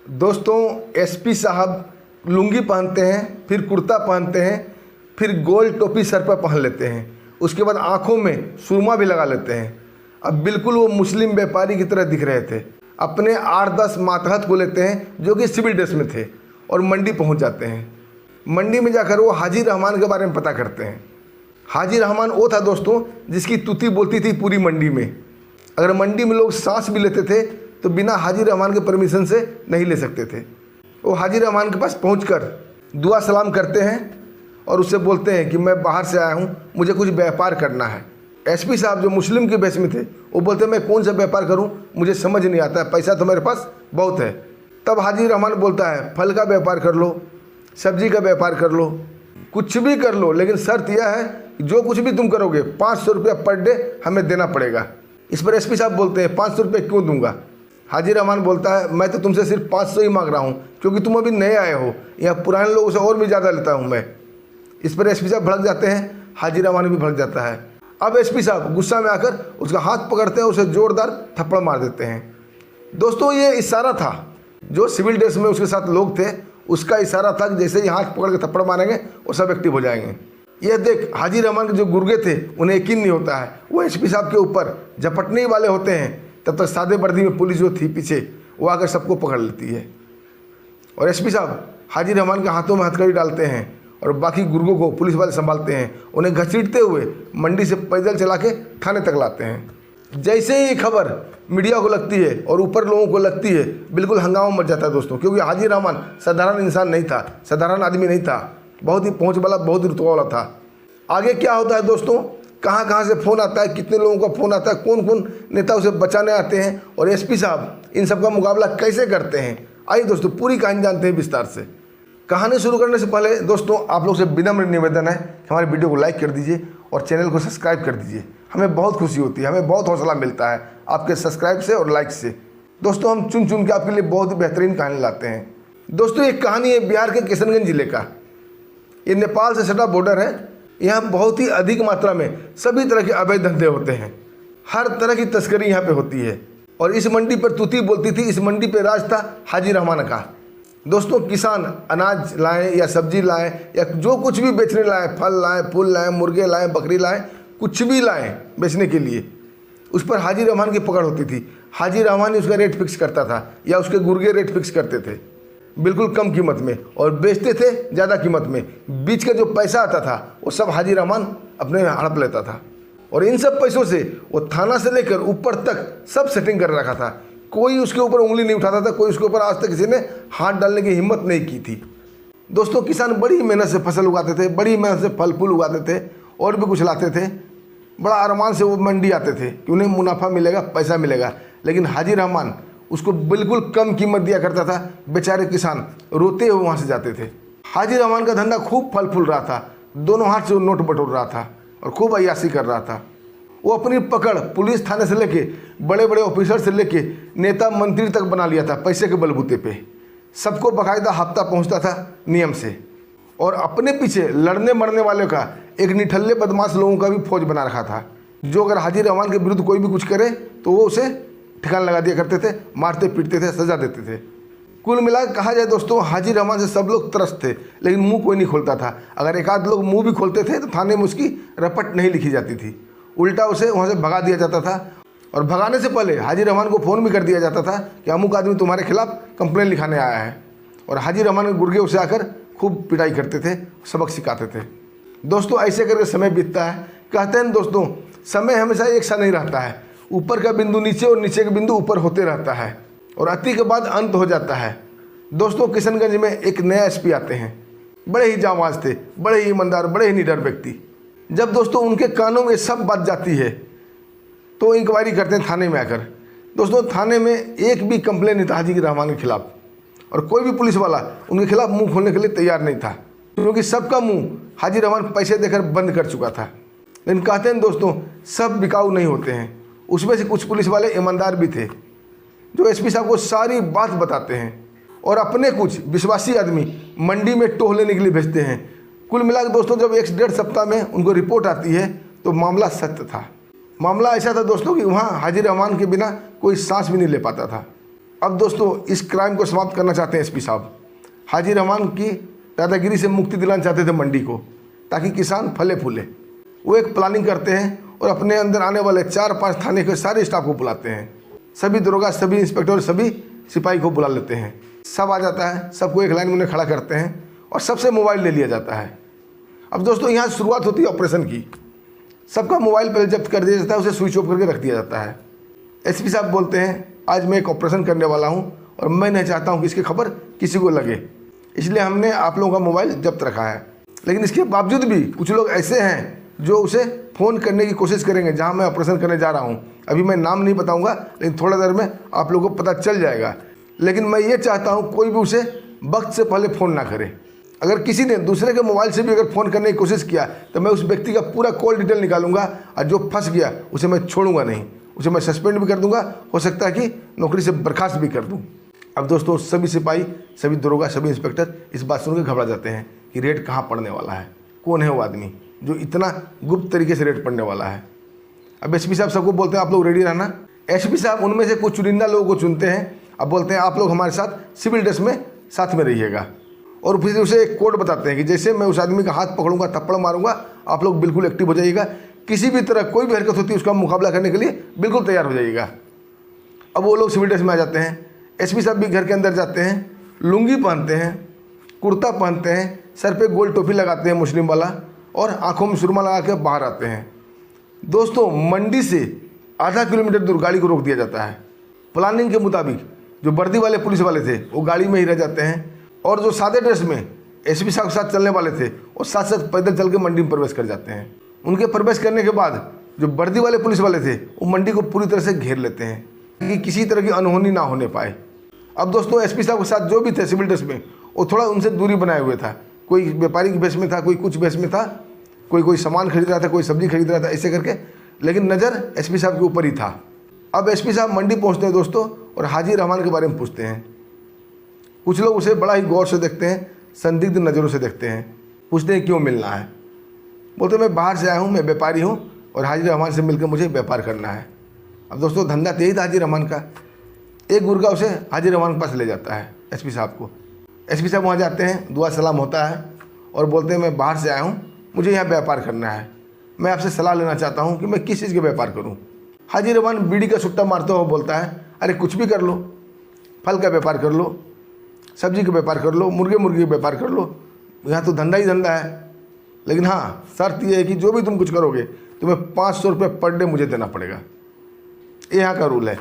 दोस्तों एसपी साहब लुंगी पहनते हैं, फिर कुर्ता पहनते हैं, फिर गोल टोपी सर पर पहन लेते हैं, उसके बाद आंखों में सुरमा भी लगा लेते हैं। अब बिल्कुल वो मुस्लिम व्यापारी की तरह दिख रहे थे। अपने 8-10 मातहत को लेते हैं जो कि सिविल ड्रेस में थे और मंडी पहुंच जाते हैं। मंडी में जाकर वो हाजी रहमान के बारे में पता करते हैं। हाजी रहमान वो था दोस्तों जिसकी तुती बोलती थी पूरी मंडी में। अगर मंडी में लोग सांस भी लेते थे तो बिना हाजी रहमान के परमिशन से नहीं ले सकते थे। वो हाजी रहमान के पास पहुंचकर दुआ सलाम करते हैं और उससे बोलते हैं कि मैं बाहर से आया हूं, मुझे कुछ व्यापार करना है। एसपी साहब जो मुस्लिम के बेस में थे वो बोलते हैं मैं कौन सा व्यापार करूं, मुझे समझ नहीं आता है, पैसा तो मेरे पास बहुत है। तब हाजी रहमान बोलता है फल का व्यापार कर लो, सब्जी का व्यापार कर लो, कुछ भी कर लो, लेकिन शर्त यह है कि जो कुछ भी तुम करोगे 500 रुपया पर डे हमें देना पड़ेगा। इस पर एसपी साहब बोलते हैं 500 रुपये क्यों दूंगा? हाजी रहमान बोलता है मैं तो तुमसे सिर्फ 500 ही मांग रहा हूँ क्योंकि तुम अभी नए आए हो, यहाँ पुराने लोगों से और भी ज़्यादा लेता हूँ मैं। इस पर एसपी साहब भड़क जाते हैं, हाजी रहमान भी भड़क जाता है। अब एसपी साहब गुस्सा में आकर उसका हाथ पकड़ते हैं, उसे जोरदार थप्पड़ मार देते हैं। दोस्तों ये इशारा था, जो सिविल ड्रेस में उसके साथ लोग थे उसका इशारा था कि जैसे ही हाथ पकड़ के थप्पड़ मारेंगे वो सब एक्टिव हो जाएंगे। यह देख हाजी रहमान के जो गुर्गे थे उन्हें यकीन नहीं होता है, वो एसपी साहब के ऊपर झपटने ही वाले होते हैं। तब तक सादे वर्दी में पुलिस जो थी पीछे वो आकर सबको पकड़ लेती है और एसपी साहब हाजी रहमान के हाथों में हथकड़ी डालते हैं और बाकी गुर्गों को पुलिस वाले संभालते हैं। उन्हें घसीटते हुए मंडी से पैदल चला के थाने तक लाते हैं। जैसे ही खबर मीडिया को लगती है और ऊपर लोगों को लगती है, बिल्कुल हंगामा मच जाता है दोस्तों, क्योंकि हाजी रहमान साधारण इंसान नहीं था, साधारण आदमी नहीं था, बहुत ही पहुँच वाला, बहुत ही रुतबा वाला था। आगे क्या होता है दोस्तों, कहाँ कहाँ से फ़ोन आता है, कितने लोगों का फ़ोन आता है, कौन कौन नेता उसे बचाने आते हैं और एसपी साहब इन सब का मुकाबला कैसे करते हैं, आइए दोस्तों पूरी कहानी जानते हैं विस्तार से। कहानी शुरू करने से पहले दोस्तों आप लोग से विनम्र निवेदन है कि हमारे वीडियो को लाइक कर दीजिए और चैनल को सब्सक्राइब कर दीजिए। हमें बहुत खुशी होती है, हमें बहुत हौसला मिलता है आपके सब्सक्राइब से और लाइक से। दोस्तों हम चुन चुन के आपके लिए बहुत ही बेहतरीन कहानी लाते हैं। दोस्तों एक कहानी है बिहार के किशनगंज जिले का। ये नेपाल से सटा बॉर्डर है। यहाँ बहुत ही अधिक मात्रा में सभी तरह के अवैध धंधे होते हैं, हर तरह की तस्करी यहाँ पे होती है। और इस मंडी पर तूती बोलती थी, इस मंडी पे राज था हाजी रहमान का। दोस्तों किसान अनाज लाएं या सब्जी लाएं या जो कुछ भी बेचने लाएं, फल लाएं, फूल लाएं, मुर्गे लाएं, बकरी लाएं, कुछ भी लाएं बेचने के लिए, उस पर हाजी रहमान की पकड़ होती थी। हाजी रहमान ही उसका रेट फिक्स करता था या उसके गुर्गे रेट फिक्स करते थे बिल्कुल कम कीमत में और बेचते थे ज़्यादा कीमत में। बीच का जो पैसा आता था वो सब हाजी रहमान अपने हड़प लेता था और इन सब पैसों से वो थाना से लेकर ऊपर तक सब सेटिंग कर रखा था। कोई उसके ऊपर उंगली नहीं उठाता था, कोई उसके ऊपर आज तक किसी ने हाथ डालने की हिम्मत नहीं की थी। दोस्तों किसान बड़ी मेहनत से फसल उगाते थे, बड़ी मेहनत से फल फूल उगाते थे और भी कुछ लाते थे। बड़ा अरमान से वो मंडी आते थे कि उन्हें मुनाफा मिलेगा, पैसा मिलेगा, लेकिन हाजी रहमान उसको बिल्कुल कम कीमत दिया करता था। बेचारे किसान रोते हुए वहाँ से जाते थे। हाजी रहमान का धंधा खूब फल फूल रहा था, दोनों हाथ से वो नोट बटोर रहा था और खूब अय्यासी कर रहा था। वो अपनी पकड़ पुलिस थाने से लेके बड़े बड़े ऑफिसर से लेके नेता मंत्री तक बना लिया था पैसे के बलबूते पे। सबको बाकायदा हफ्ता पहुंचता था नियम से और अपने पीछे लड़ने मरने वाले का एक निठल्ले बदमाश लोगों का भी फौज बना रखा था, जो अगर हाजी रहमान के विरुद्ध कोई भी कुछ करे तो वो उसे ठिकाना लगा दिया करते थे, मारते पीटते थे, सजा देते थे। कुल मिलाकर कहा जाए दोस्तों हाजी रहमान से सब लोग त्रस्त थे, लेकिन मुंह कोई नहीं खोलता था। अगर एक आध लोग मुंह भी खोलते थे तो थाने में उसकी रपट नहीं लिखी जाती थी, उल्टा उसे वहाँ से भगा दिया जाता था। और भगाने से पहले हाजी रहमान को फ़ोन भी कर दिया जाता था कि अमुक आदमी तुम्हारे खिलाफ कंप्लेन लिखाने आया है। और हाजी रहमान के गुर्गे उसे आकर खूब पिटाई करते थे, सबक सिखाते थे। दोस्तों ऐसे करके समय बीतता है। कहते हैं दोस्तों समय हमेशा एक सा नहीं रहता है, ऊपर का बिंदु नीचे और नीचे का बिंदु ऊपर होते रहता है और अति के बाद अंत हो जाता है। दोस्तों किशनगंज में एक नया एसपी आते हैं, बड़े ही जांबाज थे, बड़े ही ईमानदार, बड़े ही निडर व्यक्ति। जब दोस्तों उनके कानों में सब बात जाती है तो इंक्वायरी करते हैं थाने में आकर। दोस्तों थाने में एक भी कंप्लेन नहीं था हाजी रहमान के खिलाफ और कोई भी पुलिस वाला उनके खिलाफ मुंह खोलने के लिए तैयार नहीं था, क्योंकि सबका मुंह हाजी रहमान पैसे देकर बंद कर चुका था। लेकिन कहते हैं दोस्तों सब बिकाऊ नहीं होते हैं। उसमें से कुछ पुलिस वाले ईमानदार भी थे जो एसपी साहब को सारी बात बताते हैं और अपने कुछ विश्वासी आदमी मंडी में टोह लेने के लिए भेजते हैं। कुल मिलाकर दोस्तों जब 1-1.5 सप्ताह में उनको रिपोर्ट आती है तो मामला सत्य था। मामला ऐसा था दोस्तों कि वहाँ हाजी रहमान के बिना कोई सांस भी नहीं ले पाता था। अब दोस्तों इस क्राइम को समाप्त करना चाहते हैं एसपी साहब। हाजी रहमान की दादागिरी से मुक्ति दिलाना चाहते थे मंडी को, ताकि किसान फले फूले। वो एक प्लानिंग करते हैं और अपने अंदर आने वाले 4-5 थाने के सारे स्टाफ को बुलाते हैं, सभी दरोगा, सभी इंस्पेक्टर, सभी सिपाही को बुला लेते हैं। सब आ जाता है, सबको एक लाइन में उन्हें खड़ा करते हैं और सबसे मोबाइल ले लिया जाता है। अब दोस्तों यहाँ शुरुआत होती है ऑपरेशन की। सबका मोबाइल पहले जब्त कर दिया जाता है, उसे स्विच ऑफ करके रख दिया जाता है। एसपी साहब बोलते हैं आज मैं एक ऑपरेशन करने वाला हूँ और मैं नहीं चाहता हूँ कि इसकी खबर किसी को लगे, इसलिए हमने आप लोगों का मोबाइल जब्त रखा है। लेकिन इसके बावजूद भी कुछ लोग ऐसे हैं जो उसे फ़ोन करने की कोशिश करेंगे जहाँ मैं ऑपरेशन करने जा रहा हूँ। अभी मैं नाम नहीं बताऊँगा, लेकिन थोड़ा देर में आप लोगों को पता चल जाएगा। लेकिन मैं ये चाहता हूँ कोई भी उसे वक्त से पहले फ़ोन ना करे। अगर किसी ने दूसरे के मोबाइल से भी अगर फ़ोन करने की कोशिश किया तो मैं उस व्यक्ति का पूरा कॉल डिटेल निकालूंगा और जो फंस गया उसे मैं छोड़ूंगा नहीं, उसे मैं सस्पेंड भी कर दूंगा, हो सकता है कि नौकरी से बर्खास्त भी कर दूं। अब दोस्तों सभी सिपाही, सभी दरोगा, सभी इंस्पेक्टर इस बात सुन के घबरा जाते हैं कि रेड कहाँ पड़ने वाला है, कौन है वो आदमी जो इतना गुप्त तरीके से रेड पड़ने वाला है। अब एसपी साहब सबको बोलते हैं आप लोग रेडी रहना। एसपी साहब उनमें से कुछ चुनिंदा लोगों को चुनते हैं। अब बोलते हैं आप लोग हमारे साथ सिविल ड्रेस में साथ में रहिएगा, और फिर उसे एक कोड बताते हैं कि जैसे मैं उस आदमी का हाथ पकड़ूंगा, थप्पड़ मारूंगा, आप लोग बिल्कुल एक्टिव हो जाइएगा। किसी भी तरह कोई भी हरकत होती है उसका मुकाबला करने के लिए बिल्कुल तैयार हो जाइएगा। अब वो लोग सिविल ड्रेस में आ जाते हैं। एसपी साहब भी घर के अंदर जाते हैं, लुंगी पहनते हैं, कुर्ता पहनते हैं, सर पे गोल टोपी लगाते हैं मुस्लिम वाला, और आंखों में सुरमा लगा के बाहर आते हैं। दोस्तों मंडी से आधा किलोमीटर दूर गाड़ी को रोक दिया जाता है। प्लानिंग के मुताबिक जो वर्दी वाले पुलिस वाले थे वो गाड़ी में ही रह जाते हैं, और जो सादे ड्रेस में एसपी साहब के साथ चलने वाले थे वो साथ साथ पैदल चल के मंडी में प्रवेश कर जाते हैं। उनके प्रवेश करने के बाद जो वर्दी वाले पुलिस वाले थे वो मंडी को पूरी तरह से घेर लेते हैं कि किसी तरह की अनहोनी ना होने पाए। अब दोस्तों एसपी साहब के साथ जो भी थे सिविल ड्रेस में वो थोड़ा उनसे दूरी बनाए हुए था। कोई व्यापारी के भेष में था, कोई कुछ भेष में था, कोई सामान खरीद रहा था, कोई सब्जी खरीद रहा था, ऐसे करके, लेकिन नज़र एसपी साहब के ऊपर ही था। अब एसपी साहब मंडी पहुंचते हैं दोस्तों और हाजी रहमान के बारे में पूछते हैं। कुछ लोग उसे बड़ा ही गौर से देखते हैं, संदिग्ध नज़रों से देखते हैं, पूछते हैं क्यों मिलना है। बोलते मैं बाहर से आया हूँ, मैं व्यापारी हूँ और हाजी रहमान से मिलकर मुझे व्यापार करना है। अब दोस्तों धंधा यही था हाजी रहमान का। एक गुर्गा उसे हाजी रहमान के पास ले जाता है एसपी साहब को। एसपी साहब वहाँ जाते हैं, दुआ सलाम होता है और बोलते हैं मैं बाहर से आया हूँ, मुझे यहाँ व्यापार करना है, मैं आपसे सलाह लेना चाहता हूँ कि मैं किस चीज़ का व्यापार करूँ। हाजी रहमान बीड़ी का सुट्टा मारते हुए बोलता है अरे कुछ भी कर लो, फल का व्यापार कर लो, सब्जी का व्यापार कर लो, मुर्गे का व्यापार कर लो, यहाँ तो धंधा ही धंधा है। लेकिन हाँ शर्त यह है कि जो भी तुम कुछ करोगे तुम्हें 500 रुपये पर डे मुझे देना पड़ेगा, ये यहाँ का रूल है।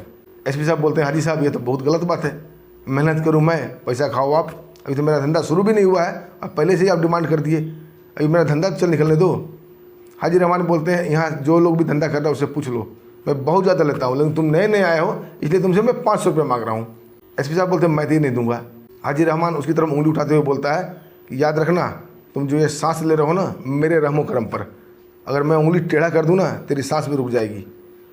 एसपी साहब बोलते हैं हाजी साहब ये तो बहुत गलत बात है, मेहनत करूँ मैं, पैसा खाओ आप, अभी तो मेरा धंधा शुरू भी नहीं हुआ है, अब पहले से ही आप डिमांड कर दिए, अभी मेरा धंधा चल निकलने दो। हाजी रहमान बोलते हैं यहाँ जो लोग भी धंधा कर रहा है उससे पूछ लो, मैं बहुत ज़्यादा लेता हूँ, लेकिन तुम नए नए आए हो इसलिए तुमसे मैं 500 रुपये मांग रहा हूँ। एसपी साहब बोलते हैं मैं तो नहीं दूंगा। हाजी रहमान उसकी तरफ उंगली उठाते हुए बोलता है कि याद रखना तुम जो ये सांस ले रहे हो ना मेरे रहमो करम पर, अगर मैं उंगली टेढ़ा कर दूँ ना तेरी सांस भी रुक जाएगी।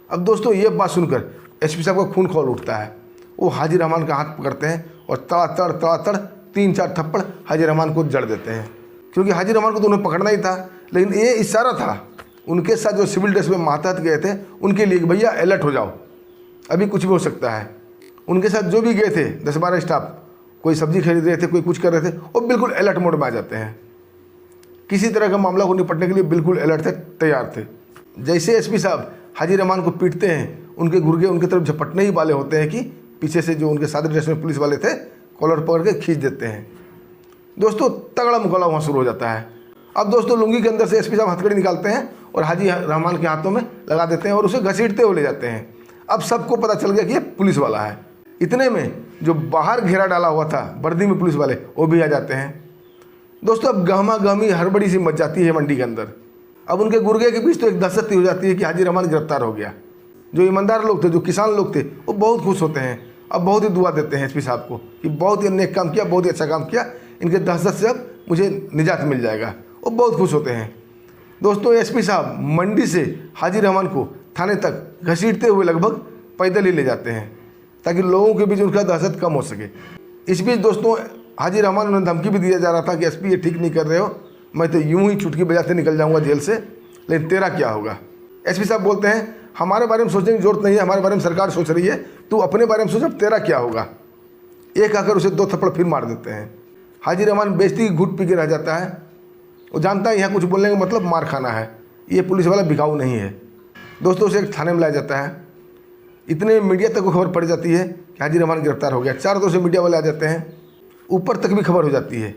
अब दोस्तों ये बात सुनकर एसपी साहब का खून खौल उठता है। वो हाजी रहमान का हाथ पकड़ते हैं और तड़ातड़ 3-4 थप्पड़ हाजी रहमान को जड़ देते हैं, क्योंकि हाजी रहमान को तो उन्हें पकड़ना ही था। लेकिन ये इशारा था उनके साथ जो सिविल ड्रेस में मातहत गए थे उनके लिए, भैया अलर्ट हो जाओ, अभी कुछ भी हो सकता है। उनके साथ जो भी गए थे 10-12 स्टाफ, कोई सब्जी खरीद रहे थे, कोई कुछ कर रहे थे, वो बिल्कुल अलर्ट मोड में आ जाते हैं, किसी तरह का मामला को निपटने के लिए बिल्कुल अलर्ट थे, तैयार थे। जैसे एसपी साहब हाजी रहमान को पीटते हैं उनके गुर्गे उनकी तरफ झपटने ही वाले होते हैं कि पीछे से जो उनके सादे ड्रेस में पुलिस वाले थे कॉलर पकड़ के खींच देते हैं। दोस्तों तगड़ा मुकाबला वहाँ शुरू हो जाता है। अब दोस्तों लुंगी के अंदर से एसपी साहब हथकड़ी निकालते हैं और हाजी रहमान के हाथों में लगा देते हैं और उसे घसीटते हुए ले जाते हैं। अब सबको पता चल गया कि ये पुलिस वाला है। इतने में जो बाहर घेरा डाला हुआ था वर्दी में पुलिस वाले वो भी आ जाते हैं। दोस्तों अब गहमा गहमी हड़बड़ी सी मच जाती है मंडी के अंदर। अब उनके गुर्गे के बीच तो एक दहशत हो जाती है कि हाजी रहमान गिरफ्तार हो गया। जो ईमानदार लोग थे, जो किसान लोग थे, वो बहुत खुश होते हैं। अब बहुत ही दुआ देते हैं एसपी साहब को कि बहुत ही नेक काम किया, बहुत ही अच्छा काम किया, इनके दहशत से अब मुझे निजात मिल जाएगा। वो बहुत खुश होते हैं। दोस्तों एसपी साहब मंडी से हाजी रहमान को थाने तक घसीटते हुए लगभग पैदल ही ले जाते हैं ताकि लोगों के बीच उनका दहशत कम हो सके। इस बीच दोस्तों हाजी रहमान उन्हें धमकी भी दिया जा रहा था कि एसपी ये ठीक नहीं कर रहे हो, मैं तो यूं ही चुटकी बजाते निकल जाऊंगा जेल से, लेकिन तेरा क्या होगा। एसपी साहब बोलते हैं हमारे बारे में सोचने की जरूरत नहीं है, हमारे बारे में सरकार सोच रही है, तू अपने बारे में सोच, अब तेरा क्या होगा। एक आकर उसे 2 थप्पड़ फिर मार देते हैं। हाजी रहमान बेइज्जती की घूंट पी के रह जाता है। वो जानता है यहाँ कुछ बोलने का मतलब मार खाना है, ये पुलिस वाला बिकाऊ नहीं है। दोस्तों उसे एक थाने में लाया जाता है। इतने में मीडिया तक को खबर पड़ जाती है कि हाजी रहमान गिरफ्तार हो गया। चारों तरफ से मीडिया वाले आ जाते हैं, ऊपर तक भी खबर हो जाती है।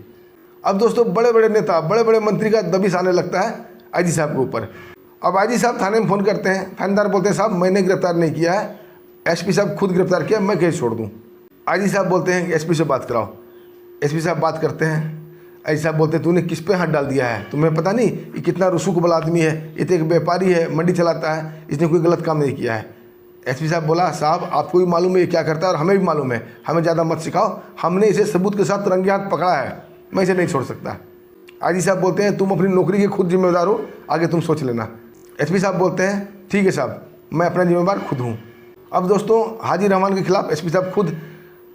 अब दोस्तों बड़े बड़े नेता, बड़े बड़े मंत्री का दबिश आने लगता है आईजी साहब के ऊपर। अब आईजी साहब थाने में फ़ोन करते हैं। थानेदार बोलते हैं साहब मैंने गिरफ्तार नहीं किया है, एसपी साहब खुद गिरफ्तार किया, मैं केस छोड़ दूँ। आईजी साहब बोलते हैं कि एसपी से बात कराओ। एसपी साहब बात करते हैं। आईजी साहब बोलते हैं तूने किस पे हाथ डाल दिया है, तुम्हें पता नहीं ये कितना रसूखबल आदमी है, ये तो एक व्यापारी है, मंडी चलाता है, इसने कोई गलत काम नहीं किया है। एसपी साहब बोला साहब आपको भी मालूम है ये क्या करता है और हमें भी मालूम है, हमें ज़्यादा मत सिखाओ, हमने इसे सबूत के साथ रंगे हाथ पकड़ा है, मैं इसे नहीं छोड़ सकता। आईजी साहब बोलते हैं तुम अपनी नौकरी के खुद जिम्मेदार हो, आगे तुम सोच लेना। एसपी साहब बोलते हैं ठीक है साहब, मैं अपना जिम्मेदार खुद हूँ। अब दोस्तों हाजी रहमान के खिलाफ एसपी साहब खुद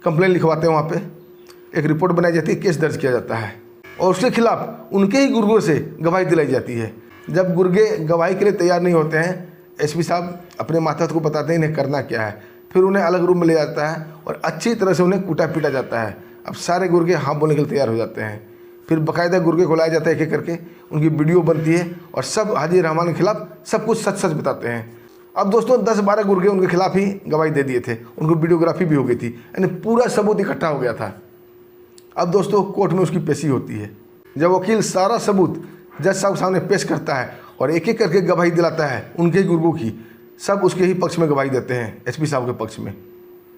कंप्लेंट लिखवाते हैं। वहाँ पे एक रिपोर्ट बनाई जाती है, केस दर्ज किया जाता है और उसके खिलाफ उनके ही गुर्गों से गवाही दिलाई जाती है। जब गुर्गे गवाही के लिए तैयार नहीं होते हैं, एसपी साहब अपने मातहत को बताते हैं इन्हें करना क्या है। फिर उन्हें अलग रूम में ले जाता है और अच्छी तरह से उन्हें कूटा पीटा जाता है। अब सारे गुर्गे हाँ बोलने के लिए तैयार हो जाते हैं। फिर बाकायदा गुर्गे को लाया जाता है एक एक करके, उनकी वीडियो बनती है और सब हाजी रहमान के खिलाफ सब कुछ सच सच बताते हैं। अब दोस्तों 10-12 गुर्गे उनके खिलाफ ही गवाही दे दिए थे, उनको वीडियोग्राफी भी हो गई थी, यानी पूरा सबूत इकट्ठा हो गया था। अब दोस्तों कोर्ट में उसकी पेशी होती है। जब वकील सारा सबूत जज साहब के सामने पेश करता है और एक एक करके गवाही दिलाता है उनके ही गुर्गों की, सब उसके ही पक्ष में गवाही देते हैं, एसपी साहब के पक्ष में,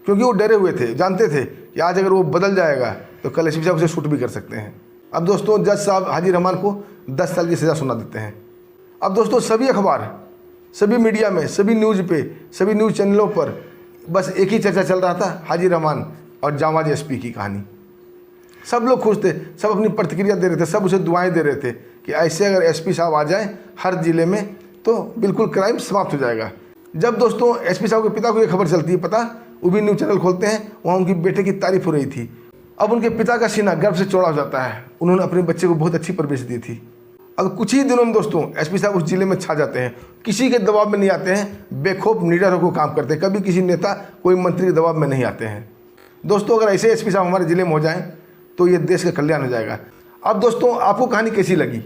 क्योंकि वो डरे हुए थे, जानते थे कि आज अगर वो बदल जाएगा तो कल एसपी साहब उसे शूट भी कर सकते हैं। अब दोस्तों जज साहब हाजी रहमान को 10 साल की सज़ा सुना देते हैं। अब दोस्तों सभी अखबार, सभी मीडिया में, सभी न्यूज़ पे, सभी न्यूज़ चैनलों पर बस एक ही चर्चा चल रहा था, हाजी रहमान और जांबाज एसपी की कहानी। सब लोग खुश थे, सब अपनी प्रतिक्रिया दे रहे थे, सब उसे दुआएं दे रहे थे कि ऐसे अगर एसपी साहब आ जाएं हर ज़िले में तो बिल्कुल क्राइम समाप्त हो जाएगा। जब दोस्तों एसपी साहब के पिता को ये खबर चलती है, पता वो भी न्यूज़ चैनल खोलते हैं, वहाँ उनकी बेटे की तारीफ हो रही थी। अब उनके पिता का सीना गर्व से चौड़ा हो जाता है, उन्होंने अपने बच्चे को बहुत अच्छी परवरिश दी थी। अब कुछ ही दिनों में दोस्तों एसपी साहब उस जिले में छा जाते हैं, किसी के दबाव में नहीं आते हैं, बेखौफ निडर होकर काम करते हैं, कभी किसी नेता कोई मंत्री के दबाव में नहीं आते हैं। दोस्तों अगर ऐसे एसपी साहब हमारे ज़िले में हो जाएं तो ये देश का कल्याण हो जाएगा। अब दोस्तों आपको कहानी कैसी लगी,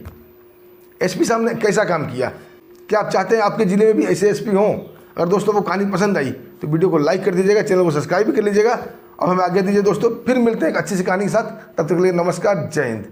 एसपी साहब ने कैसा काम किया, क्या आप चाहते हैं आपके ज़िले में भी ऐसे एसपी हों? अगर दोस्तों को कहानी पसंद आई तो वीडियो को लाइक कर दीजिएगा, चैनल को सब्सक्राइब भी कर लीजिएगा और हमें आगे दीजिए दोस्तों। फिर मिलते हैं एक अच्छी सी कहानी के साथ, तब तक के लिए नमस्कार, जय हिंद।